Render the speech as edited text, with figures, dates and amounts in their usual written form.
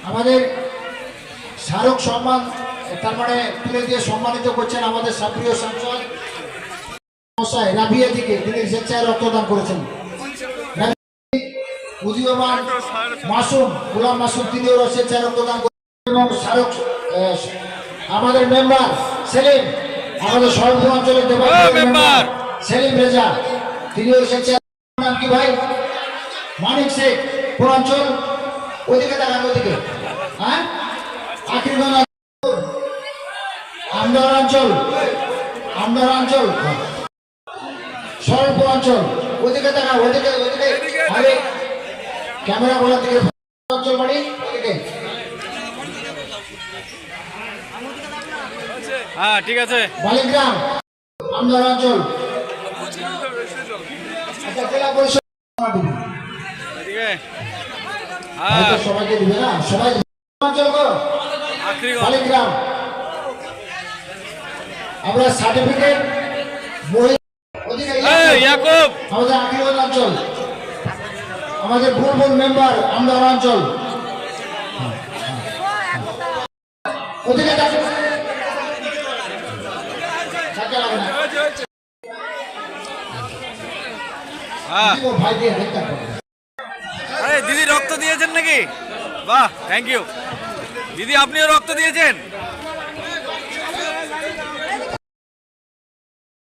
আমাদের স্মারক সম্মান তার মানে তুলে দিয়ে সম্মানিত করছেন আমাদের সাপ্রিয় সাংসদ মশাই রাবিয়া দিকে, তিনি স্বেচ্ছায় রক্তদান করেছেন। উদীয়মান মাসুম গোলাম মাসুম তিনিও স্বেচ্ছায় রক্তদান করেছেন। এবং স্মারক আমাদের মেম্বার সেলিম, আমাদের সর্ব অঞ্চলের মেম্বার সেলিম রেজা, তিনিও স্বেচ্ছায়। নাম কি ভাই? মানিক শেখ, পূর্বাঞ্চল। ওইদিকে তাকান, ওইদিকে। হ্যাঁ, আখিরগঞ্জ আমদার অঞ্চল, আমদার অঞ্চল, সরলপুর অঞ্চল। ওইদিকে তাকান, ওইদিকে ওইদিকে। আরে ক্যামেরা বলার দিকে অঞ্চল মানে ওইদিকে। হ্যাঁ ঠিক আছে। বালিগ্রাম আমদার অঞ্চল। আচ্ছা, জেলা পরিষদ সবাইকে দিবে না? সবাই অঞ্চল বালিগ্রাম। আমরা সার্টিফিকেট আমাদের আখিরগঞ্জ অঞ্চল, আমাদের বুলবুল মেম্বার আমদার অঞ্চল। ওদিকে ভাই দিয়ে দেখতে পাবো। দিদি রক্ত দিয়েছেন নাকি? বাহ, থ্যাংক ইউ দিদি, আপনিও রক্ত দিয়েছেন।